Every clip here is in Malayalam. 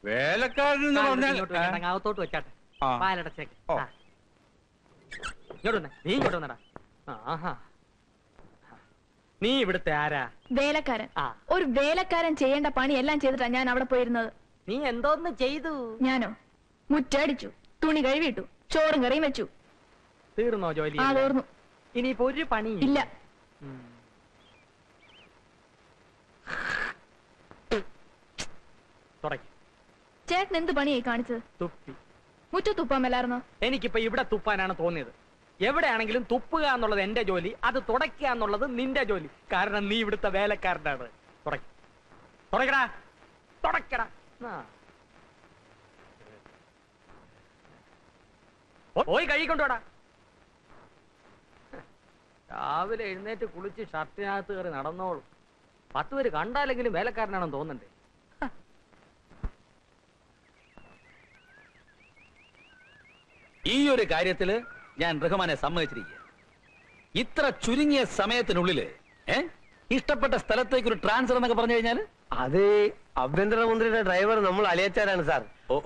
വേലക്കാരൻ അകത്തോട്ട് വെച്ചാട്ടെ. പാലടച്ചേക്ക്. നീ ഇങ്ങോട്ട് വന്നടാ. നീ ഇവിടുത്തെ ആരാ? വേലക്കാരൻ. ഒരു വേലക്കാരൻ ചെയ്യേണ്ട പണി എല്ലാം ചെയ്തിട്ടാ ഞാൻ അവിടെ പോയിരുന്നത്. നീ എന്തോന്ന് ചെയ്തു? ഞാനോ? മുറ്റടിച്ചു, തുണി കഴുകിയിട്ടു, ചോറും കറിയും വെച്ചു. തീർന്നോ ജോലി? തീർന്നു. ഇനിയിപ്പോ ഒരു പണി ഇല്ല. ചേട്ടൻ എന്ത് പണിയായി കാണിച്ചത്? തുപ്പി. മുറ്റത്ത് തുപ്പാൻ മേലായിരുന്നോ? എനിക്കിപ്പോ ഇവിടെ തുപ്പാനാണ് തോന്നിയത്. എവിടെയാണെങ്കിലും തുപ്പുക എന്നുള്ളത് എന്റെ ജോലി, അത് തുടയ്ക്കുക എന്നുള്ളത് നിന്റെ ജോലി. കാരണം നീ ഇവിടുത്തെ വേലക്കാരനാണ്. തുടക്കടാ, തുടക്കടാ. പോയി കഴുകിക്കൊണ്ടോടാ. രാവിലെ എഴുന്നേറ്റ് കുളിച്ച് ഷർട്ടിനകത്ത് കയറി നടന്നോളൂ. 10 പേര് കണ്ടാലെങ്കിലും വേലക്കാരനാണെന്ന് തോന്നണ്ടേ? ഈ ഒരു കാര്യത്തില് ഞാൻ റഹ്മാനെ സമ്മതിച്ചിരിക്കുക. ഇത്ര ചുരുങ്ങിയ സമയത്തിനുള്ളില് ഇഷ്ടപ്പെട്ട സ്ഥലത്തേക്ക് ഒരു ട്രാൻസ്ഫർ എന്നൊക്കെ പറഞ്ഞു കഴിഞ്ഞാൽ അത് ആഭ്യന്തരമന്ത്രിയുടെ ഡ്രൈവർ നമ്മൾ അലിയച്ചാരാണ് സാർ.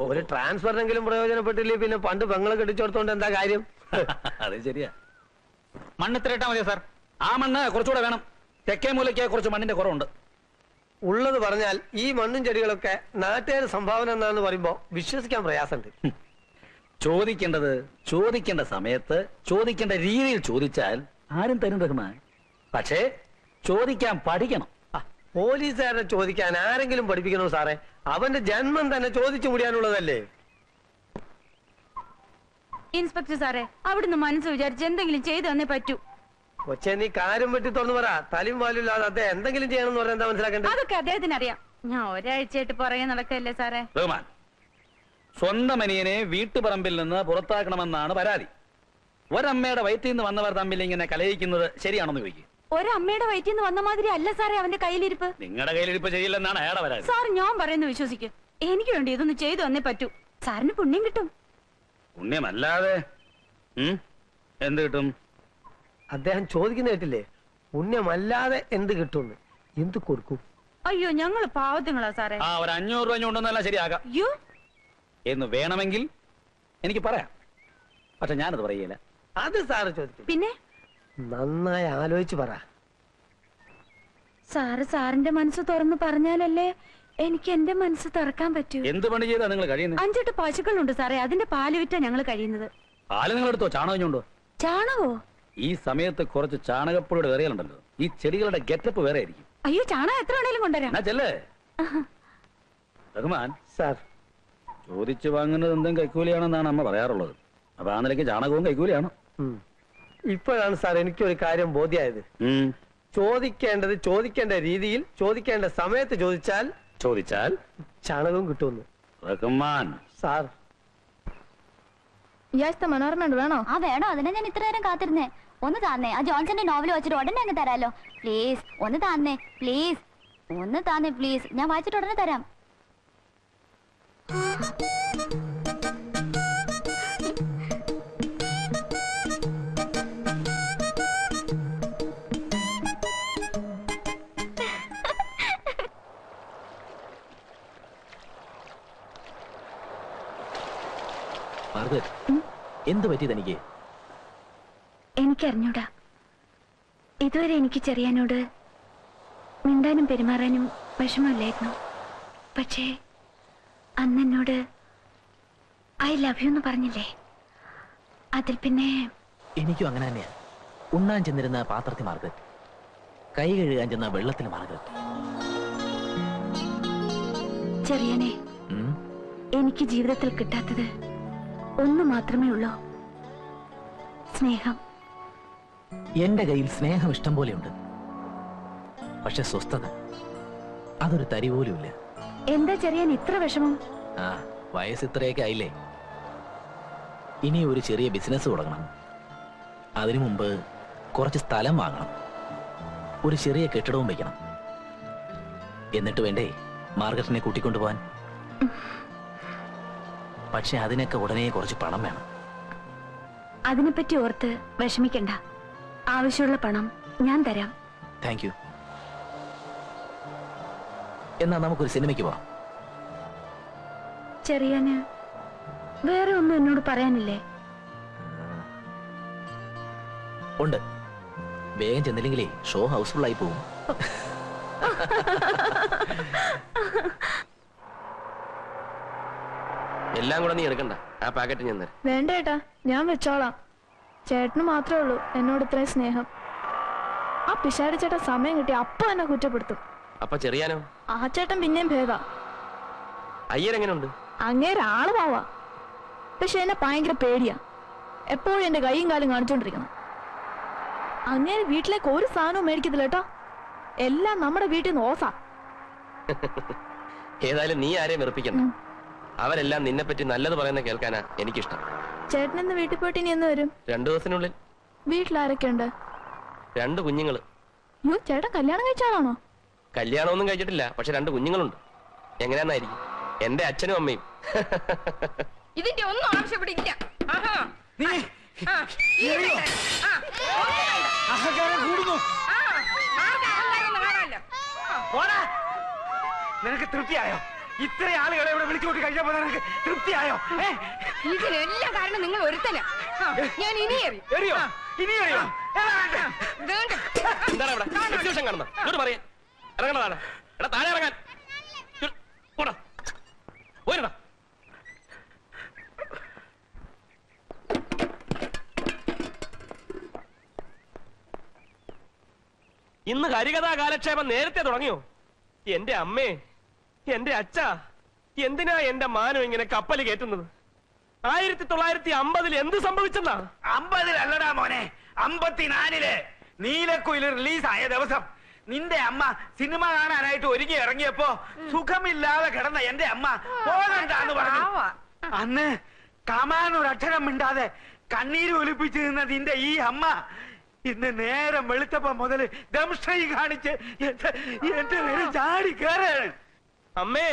ഒരു ട്രാൻസ്ഫറിനെങ്കിലും പ്രയോജനപ്പെട്ടില്ലേ പിന്നെ പണ്ട് പെങ്ങളെ കെട്ടിച്ചോടത്തോണ്ട് എന്താ കാര്യം? അത് ശരിയാ. മണ്ണ് ഇത്ര ഇട്ടാ മതിയോ സാർ? ആ മണ്ണ് കുറച്ചുകൂടെ വേണം. തെക്കേ മൂലയ്ക്ക് കുറച്ച് മണ്ണിന്റെ കുറവുണ്ട്. ഉള്ളത് പറഞ്ഞാൽ ഈ മണ്ണും ചെടികളൊക്കെ നാട്ടുകാർ സംഭാവന എന്നാന്ന് പറയുമ്പോ വിശ്വസിക്കാൻ പ്രയാസമുണ്ട്. ചോദിക്കേണ്ടത് ചോദിക്കേണ്ട സമയത്ത് ചോദിക്കേണ്ട രീതിയിൽ ചോദിച്ചാൽ ആരും തരും റഹ്മാൻ. പക്ഷേ ചോദിക്കാൻ പഠിക്കണം. പോലീസുകാരെ ചോദിക്കാൻ ആരെങ്കിലും പഠിപ്പിക്കണോ സാറേ? അവന്റെ ജന്മം തന്നെ ചോദിച്ചു മുടിയാനുള്ളതല്ലേ? ഇൻസ്പെക്ടർ സാറേ, അവിടുന്ന് മനസ്സ് വിചാരിച്ച് എന്തെങ്കിലും ചെയ്തു തന്നേ പറ്റൂ. കൊച്ചെ നീ കാര്യം പറ്റി തുറന്നു പറ. തലയും വാലില്ലാതെ അദ്ദേഹം എന്തെങ്കിലും ചെയ്യണം എന്ന് പറഞ്ഞാൽ എന്താ മനസ്സിലാക്കേണ്ടത്? അതൊക്കെ അദ്ദേഹത്തിന് അറിയാം. ഞാൻ ഒരാഴ്ചയായിട്ട് പുറകെ നടക്കല്ലേ സാറേ. റഹ്മാൻ, സ്വന്തം അനിയനെ വീട്ടുപറമ്പിൽ നിന്ന് പുറത്താക്കണമെന്നാണ് പരാതി. ഒരമ്മയുടെ വയറ്റിൽ നിന്ന് വന്നവർ തമ്മിൽ ഇങ്ങനെ കലയിക്കുന്നത് ശരിയാണെന്ന് ചോദിക്കും. ഒരമ്മയുടെ വയറ്റിൽ നിന്ന് വന്ന മാതിരി അല്ല സാറേ അവന്റെ കയ്യിലിരിപ്പ്. നിങ്ങളുടെ കയ്യിലിരിപ്പ് ചെയ്യില്ലെന്നാണ് അയാളുടെ പരാതി. സാർ ഞാൻ പറയുന്നത് വിശ്വസിക്കും. എനിക്ക് വേണ്ടി ഇതൊന്ന് ചെയ്തു തന്നേ പറ്റൂ. സാറിന് പുണ്യം കിട്ടും. പുണ്യമല്ലാതെ എന്ത് കിട്ടും? അദ്ദേഹം ചോദിക്കുന്ന കേട്ടില്ലേ? പുണ്യമല്ലാതെ എന്ത് കിട്ടും? എന്ത് കൊടുക്കും? അയ്യോ, ഞങ്ങള് പാവത്തുങ്ങളാ സാറേ. ഒരു 500 രൂപ കൊണ്ടൊന്നെല്ലാം ശരിയാകാം എന്ന് വേണമെങ്കിൽ എനിക്ക് പറയാം. പക്ഷെ ഞാനത് പറയില്ല. അത് സാറ് ചോദിക്കും. പിന്നെ നന്നായി ആലോചിച്ച് പറ. സാറിന്റെ മനസ്സ് തുറന്ന് പറഞ്ഞാലല്ലേ എനിക്ക് എന്റെ മനസ്സ് തുറക്കാൻ പറ്റൂ. എന്ത് പണി ചെയ്താ നിങ്ങൾ കഴിയുന്നത്? 5-8 പശുക്കളുണ്ട് സാറേ. അതിന്റെ പാല് വിറ്റാ ഞങ്ങൾ കഴിയുന്നത്. പാല് നിങ്ങൾ എടുത്തോ? ചാണകഞ്ഞുണ്ടോ? ചാണകോ? ഈ സമയത്ത് കുറച്ച് ചാണകപ്പൊടിയുടെ കറികളുണ്ടല്ലോ. ഈ ചെടികളുടെ ഗെറ്റപ്പ് വേറെ ആയിരിക്കും. അയ്യോ, ചാണകം എത്ര വേണേലും കൊണ്ടുവരാം. റഹ്മാൻ സാർ, ചോദിച്ചു വാങ്ങുന്നത് എന്തും കൈക്കൂലിയാണെന്നാണ് അമ്മ പറയാറുള്ളത്. അപ്പൊ ആ നിലയ്ക്ക് ചാണകവും കൈക്കൂലിയാണ്. ഇപ്പോഴാണ് സാർ എനിക്കൊരു കാര്യം ബോധ്യമായത്. ചോദിക്കേണ്ടത് ചോദിക്കേണ്ട രീതിയിൽ ചോദിക്കേണ്ട സമയത്ത് ചോദിച്ചാൽ ചാണകവും കിട്ടുമെന്ന്. റഹ്മാൻ സാർ, മനോരമ വേണോ? വേണോ? അതിനെ ഞാൻ ഇത്ര നേരം കാത്തിരുന്നേ. ഒന്ന് താന്നേ. ആ ജോൺസന്റെ നോവൽ വായിച്ചിട്ട് ഉടനെ അങ്ങ് തരാലോ. പ്ലീസ് ഒന്ന് താന്നേ. പ്ലീസ് ഒന്ന് താന്നേ. പ്ലീസ്, ഞാൻ വായിച്ചിട്ട് ഉടനെ തരാം. എന്ത് പറ്റി തനിക്ക്? എനിക്കറിഞ്ഞൂടാ. ഇതുവരെ എനിക്ക് ചെറിയാനോട് മിണ്ടാനും പെരുമാറാനും വിഷമമില്ലായിരുന്നു. പക്ഷേ അന്നെന്നോട് ഐ ലവ് യു എന്ന് പറഞ്ഞില്ലേ, അതിൽ പിന്നെ എനിക്കും അങ്ങനെ തന്നെയാ. ഉണ്ണാൻ ചെന്നിരുന്ന പാത്രത്തിൽ മാർഗരറ്റ്, കൈ കഴുകാൻ ചെന്ന വെള്ളത്തിൽ മാർഗരറ്റ്. ചെറിയാനെ, എനിക്ക് ജീവിതത്തിൽ കിട്ടാത്തത് ഒന്ന് മാത്രമേ ഉള്ളൂ, സ്നേഹം. എന്റെ കയ്യിൽ സ്നേഹം ഇഷ്ടം പോലെയുണ്ട്. പക്ഷെ സ്വസ്ഥത അതൊരു തരി പോലും ഇല്ല. എന്താ ചെറിയാൻ ഇത്ര വിഷമം? വയസ്സ് ഇത്രയൊക്കെ ആയില്ലേ. ഇനി ഒരു ചെറിയ ബിസിനസ് തുടങ്ങണം. അതിനു മുമ്പ് കുറച്ച് സ്ഥലം വാങ്ങണം. ഒരു ചെറിയ കെട്ടിടവും വയ്ക്കണം. എന്നിട്ട് വേണ്ടേ മാർഗരറ്റിനെ കൂട്ടിക്കൊണ്ടുപോവാൻ. പക്ഷെ അതിനൊക്കെ ഉടനെ കുറച്ച് പണം വേണം. അതിനെപ്പറ്റി ഓർത്ത് വിഷമിക്കണ്ട. ആവശ്യമുള്ള പണം ഞാൻ തരാം. Thank you. എന്നാ നമുക്കൊരു സിനിമയ്ക്ക് പോവാം. ചെറിയന് വേറെ ഒന്നും എന്നോട് പറയാനില്ലേ? ഉണ്ട്. വേഗം ചെന്നില്ലെങ്കിലേ ഷോ ഹൗസ്ഫുൾ ആയി പോകും. എല്ലാം കൂടെ നീ എടുക്കണ്ട, ആ പാക്കറ്റ് ഞാൻ തരാം. വേണ്ട ഏട്ടാ, ഞാൻ വെച്ചോളാം. ചേട്ടന് മാത്രമേ ഉള്ളൂ എന്നോട് ഇത്രയും സ്നേഹം. ആ പിശാരി ചേട്ടൻ സമയം കിട്ടി അപ്പൊ എന്നെ കുറ്റപ്പെടുത്തും. അപ്പൊ ചെറിയാനോ? ആ ചേട്ടൻ പിന്നെയും ഭേദ. അയ്യരെങ്ങനെയുണ്ട്? അങ്ങേരെ ആള് പോവാ, പക്ഷെ എന്നെ ഭയങ്കര പേടിയാ. എപ്പോഴും എന്റെ കൈയും കാലും കാണിച്ചോണ്ടിരിക്കണം. അങ്ങേരെ വീട്ടിലേക്ക് ഒരു സാധനവും മേടിക്കത്തില്ല കേട്ടോ, എല്ലാം നമ്മുടെ വീട്ടിൽ നിന്ന് ഓസാ. ഏതായാലും നീ ആരെയും വെറുപ്പിക്കണ്ട. അവരെല്ലാം നിന്നെ പറ്റി നല്ലത് പറയുന്ന കേൾക്കാനാ എനിക്കിഷ്ടം. ചേട്ടൻ ഇന്ന് വീട്ടിൽ പോയിട്ട് ഇനി എന്ന് വരും? 2 ദിവസത്തിനുള്ളിൽ. വീട്ടിലാരൊക്കെ ഉണ്ട്? 2 കുഞ്ഞുങ്ങള്. യോ, ചേട്ടൻ കല്യാണം കഴിച്ചാളാണോ? കല്യാണമൊന്നും കഴിച്ചിട്ടില്ല, പക്ഷെ 2 കുഞ്ഞുങ്ങളുണ്ട്. എങ്ങനെയാന്നായിരിക്കും? എന്റെ അച്ഛനും അമ്മയും. ഇതിന്റെ ഒന്നും ആവശ്യപ്പെടില്ല. നിനക്ക് തൃപ്തിയായോ? ഇത്ര ആളുകളെ ഇവിടെ വിളിച്ചുകൊണ്ട് കഴിഞ്ഞപ്പോ നിനക്ക് തൃപ്തിയായോ? ഇതിനെല്ലാം കാരണം നിങ്ങൾ ഒരുത്തനാ. ഞാൻ ഇനി എറിയോ? ഇനി എറിയോ? എന്താണ് ഇവിടെ എക്സിബിഷൻ കാണുന്നത്? ഇങ്ങോട്ട് പറയാ, ഇറങ്ങണതാണ്. എടാ താഴെ ഇറങ്ങാൻ. പോരടാ. ഇന്ന് ഹരികഥാ കാലക്ഷേപം നേരത്തെ തുടങ്ങിയോ? എന്റെ അമ്മേ, എന്റെ അച്ഛ, എന്തിനാ എന്റെ മാനം ഇങ്ങനെ കപ്പൽ കയറ്റുന്നത്? 1950 എന്ത് സംഭവിച്ചെന്നാ? 50 മോനെ, 54 നീലക്കുയിൽ റിലീസായ ദിവസം നിന്റെ അമ്മ സിനിമ കാണാനായിട്ട് ഒരുങ്ങി ഇറങ്ങിയപ്പോ സുഖമില്ലാതെ കിടന്ന എന്റെ അമ്മ പോകണ്ടാന്ന് പറഞ്ഞു. അന്ന് കമാനൊരക്ഷരം മിണ്ടാതെ കണ്ണീര് ഒലിപ്പിച്ചു നിന്ന നിന്റെ ഈ അമ്മ ഇന്ന് നേരം വെളുത്തപ്പോ മുതല് ദംഷ്ട്രീ കാണിച്ച് എന്റെ നേരെ ചാടി കയറാണ്. അമ്മേ,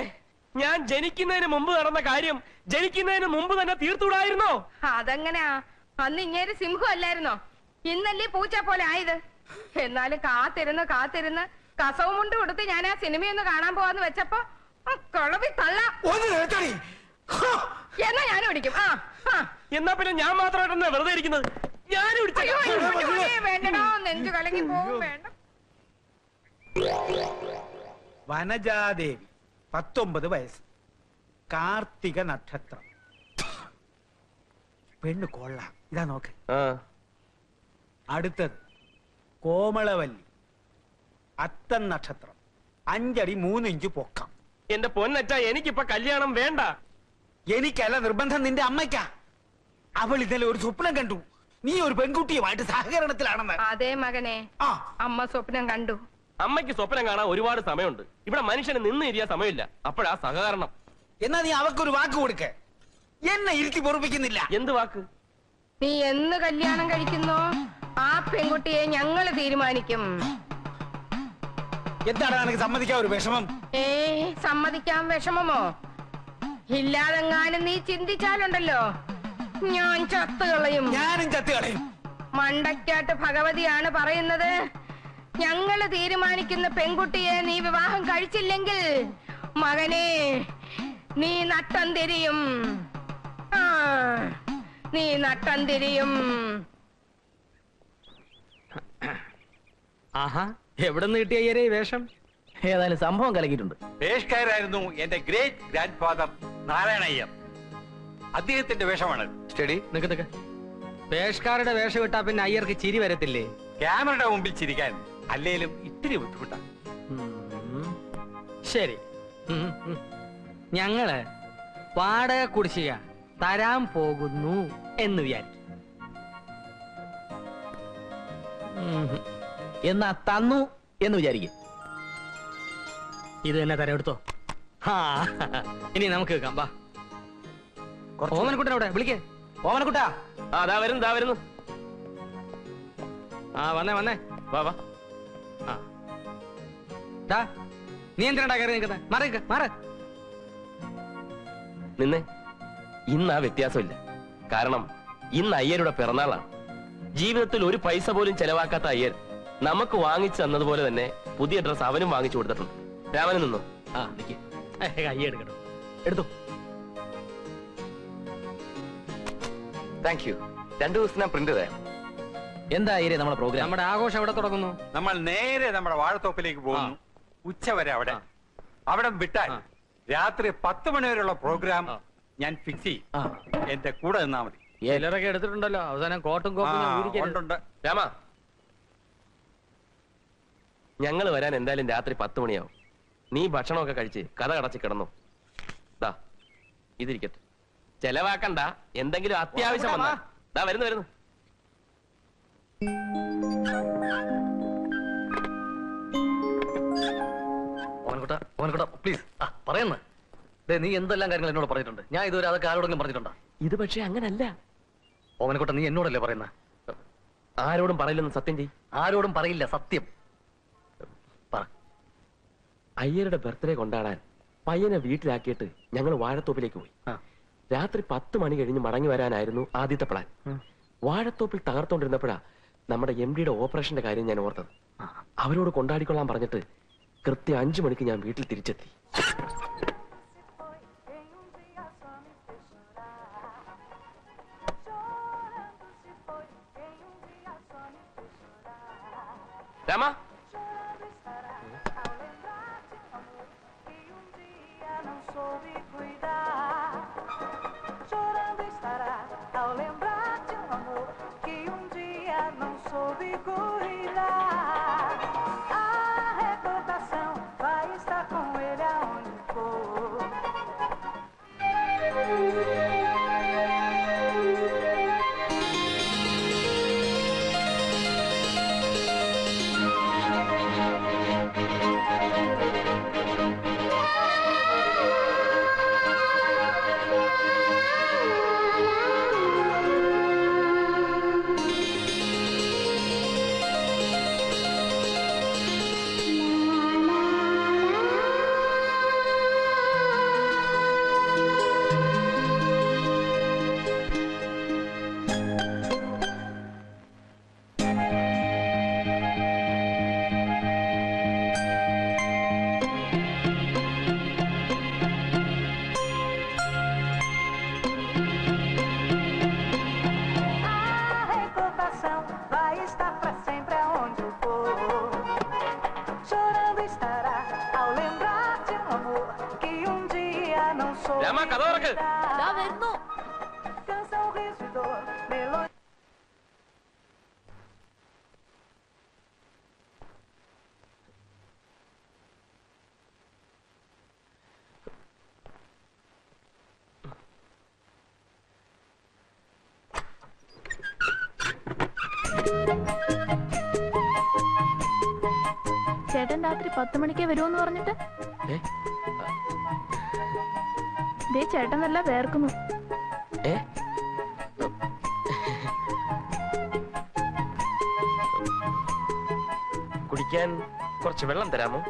ഞാൻ ജനിക്കുന്നതിന് മുമ്പ് നടന്ന കാര്യം ജനിക്കുന്നതിന് മുമ്പ് തന്നെ തീർത്തുകൂടായിരുന്നോ? അതെങ്ങനെയാ? അന്ന് ഇങ്ങേര് സിംഹം അല്ലായിരുന്നോ? ഇന്നല്ലേ പൂച്ച പോലെ ആയത്. എന്നാലും കാത്തിരുന്ന് കസവും കൊണ്ട് കൊടുത്ത് ഞാൻ ആ സിനിമയൊന്ന് കാണാൻ പോവാന്ന് വെച്ചപ്പോ കളവി തള്ള എന്നാ ഞാൻ ഓടിക്കും. എന്നാ പിന്നെ ഞാൻ മാത്രമായിട്ടെന്നാ വെറുതെ ഇരിക്കുന്നത്? വേണ്ടടോ, നെഞ്ചു കലങ്ങി പോവും. വേണ്ട. വനജാദേവി 19 വയസ്സ്, കാർത്തിക നക്ഷത്രം, പെണ്ണ് കൊള്ളാം. ഇതാ നോക്ക്. അടുത്തത് കോമളവല്ലി, അത്തം നക്ഷത്രം, 5 അടി 3 ഇഞ്ച് പൊക്കം. എന്റെ പൊന്നറ്റ, എനിക്കിപ്പൊ കല്യാണം വേണ്ട. എനിക്കല്ല നിർബന്ധം, നിന്റെ അമ്മയ്ക്കാ. അവൾ ഇന്നലെ ഒരു സ്വപ്നം കണ്ടു, നീ ഒരു പെൺകുട്ടിയുമായിട്ട് സഹകരണത്തിലാണെന്ന്. അതേ മകനെ, അമ്മ സ്വപ്നം കണ്ടു. അമ്മയ്ക്ക് സ്വപ്നം കാണാൻ ഒരുപാട് സമയമുണ്ട്. ഇവിടെ മനുഷ്യന് നിന്ന് ഇരിയാൻ സമയമില്ല. അപ്പോഴാ സഹകരണം. എന്നാ നീ അവക്കൊരു വാക്ക് കൊടുക്ക. എന്നെ ഇരുത്തി പൊറപ്പിക്കുന്നില്ല. എന്ത് വാക്ക്? നീ എന്ന് കല്യാണം കഴിക്കുന്നോ ആ പെൺകുട്ടിയെ ഞങ്ങള് തീരുമാനിക്കും. എന്താണ് നിനക്ക് സമ്മതിക്കാൻ ഒരു വിഷമം? സമ്മതിക്കാൻ വിഷമമോ? ഇല്ലാതെങ്ങാനും നീ ചിന്തിച്ചാലുണ്ടല്ലോ ഞാൻ ചത്തുകളയും. ഞാനും ചത്തുകളയും. മണ്ടയ്ക്കാട്ട് ഭഗവതിയാണ് പറയുന്നത്, ഞങ്ങള് തീരുമാനിക്കുന്ന പെൺകുട്ടിയെ നീ വിവാഹം കഴിച്ചില്ലെങ്കിൽ മകനെ നീ നട്ടം തിരിയും. നീ നട്ടം തിരിയും. ആഹാ, എവിടെ നിന്ന് കിട്ടിയ അയ്യരെ ഈ വേഷം? ഏതായാലും സംഭവം കലക്കിയിട്ടുണ്ട്. പേഷ്കാരായിരുന്നു എന്റെ ഗ്രേറ്റ് ഗ്രാൻഡ് ഫാദർ നാരായണയ്യർ. അദ്ദേഹത്തിന്റെ വേഷമാണ്. സ്റ്റഡി നിക്ക്. പേഷ്കാരുടെ വേഷം ഇട്ടാ പിന്നെ അയ്യർക്ക് ചിരി വരത്തില്ലേ? ക്യാമറയുടെ മുമ്പിൽ ചിരിക്കാൻ അല്ലേലും ഇത്തിരി ബുദ്ധിമുട്ടാണ്. ശരി, ഞങ്ങള് വാടക കുടിശ്ശിക തരാൻ പോകുന്നു എന്ന് വിചാരിക്കും. എന്നാ തന്നു എന്ന് വിചാരിക്കും. ഇത് തന്നെ തരം എടുത്തോ. ഇനി നമുക്ക് കേൾക്കാം. വാ, ഓമനക്കുട്ടൻ അവിടെ വിളിക്കേ. ഓമനക്കുട്ടാ. ദാ വരുന്നു. വന്നേ. വാ. നീ എന്തിനാ കയറി നിൽക്കുന്നത്? മാറ്. നിന്നെ ഇന്ന് ആ വ്യത്യാസമില്ല. കാരണം ഇന്ന് അയ്യരുടെ പിറന്നാളാണ്. ജീവിതത്തിൽ ഒരു പൈസ പോലും ചെലവാക്കാത്ത അയ്യർ നമുക്ക് വാങ്ങിച്ചു തന്നതുപോലെ തന്നെ പുതിയ ഡ്രസ് അവനും വാങ്ങിച്ചു കൊടുത്തിട്ടുണ്ട്. രാമന് നിന്നോ? കൈ എടുക്കട്ടോ. എടുത്തു. Thank you. 2 ദിവസത്തിനാ പ്രിന്റ് തരാം. എന്താ അയ്യരെ നമ്മുടെ പ്രോഗ്രാം? നമ്മുടെ ആഘോഷം എവിടെ തുടങ്ങുന്നു? നമ്മൾ നേരെ നമ്മുടെ വാഴത്തോപ്പിലേക്ക് പോകുന്നു. ഉച്ചവരെ അവിടെ അവിടെ വിട്ടാൽ രാത്രി 10 മണി വരെയുള്ള പ്രോഗ്രാം ഞാൻ ഫിക്സ് ചെയ്യും. എന്റെ കൂടെ നിന്നാ മതി. ചിലരൊക്കെ എടുത്തിട്ടുണ്ടല്ലോ അവസാനം കോട്ടും കോപ്പും. ഉണ്ട്. രാമ, ഞങ്ങൾ വരാൻ എന്തായാലും രാത്രി 10 മണിയാവും. നീ ഭക്ഷണമൊക്കെ കഴിച്ച് കഥ കടച്ച് കിടന്നു. ദാ ഇതിരിക്കട്ടെ, ചെലവാക്കണ്ട. എന്തെങ്കിലും അത്യാവശ്യം വന്നാ ദാ വരുന്നു. ഓവൻകുട്ട പ്ലീസ് പറയുന്ന നീ എന്തെല്ലാം കാര്യങ്ങൾ എന്നോട് പറഞ്ഞിട്ടുണ്ട്. ഞാൻ ഇതുവരെ അതൊക്കെ ആരോടെങ്കിലും പറഞ്ഞിട്ടുണ്ടോ? ഇത് പക്ഷെ അങ്ങനല്ല. ഓവൻകുട്ട നീ എന്നോടല്ലേ പറയുന്നത്? ആരോടും പറയില്ലെന്ന് സത്യം ചെയ്. ആരോടും പറയില്ല, സത്യം പറ. അയ്യരുടെ ബർത്ത്ഡേ കൊണ്ടാടാൻ പയ്യനെ വീട്ടിലാക്കിയിട്ട് ഞങ്ങൾ വാഴത്തോപ്പിലേക്ക് പോയി. രാത്രി 10 മണി കഴിഞ്ഞ് മടങ്ങി വരാനായിരുന്നു ആദ്യത്തെ പ്ലാൻ. വാഴത്തോപ്പിൽ തകർത്തോണ്ടിരുന്നപ്പോഴാ നമ്മുടെ MD-യുടെ ഓപ്പറേഷന്റെ കാര്യം ഞാൻ ഓർത്തത്. അവരോട് കൊണ്ടാടിക്കൊള്ളാൻ പറഞ്ഞിട്ട് കൃത്യം 5 മണിക്ക് ഞാൻ വീട്ടിൽ തിരിച്ചെത്തി. രാമ, രാമ കഥ തുറക്ക്. വരുന്നു. ചേട്ടൻ രാത്രി 10 മണിക്കേ വരുമെന്ന് പറഞ്ഞിട്ട് ദേ ചേട്ടൻ നല്ല വേർക്കുന്നു. കുടിക്കാൻ കുറച്ച് വെള്ളം തരാമോ?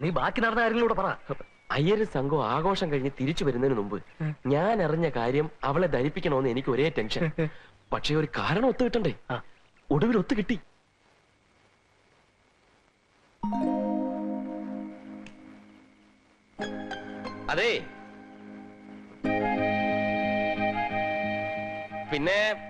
നീ ബാക്കി നടന്ന കാര്യങ്ങളൂടെ പറ. അയ്യര് സംഘം ആഘോഷം കഴിഞ്ഞ് തിരിച്ചു വരുന്നതിന് മുമ്പ് ഞാൻ അറിഞ്ഞ കാര്യം അവളെ ധരിപ്പിക്കണമെന്ന് എനിക്ക് ഒരേ ടെൻഷൻ. പക്ഷെ ഒരു കാരണം ഒത്തു കിട്ടണ്ടേ? ഒടുവിൽ ഒത്തു കിട്ടി. അതെ, പിന്നെ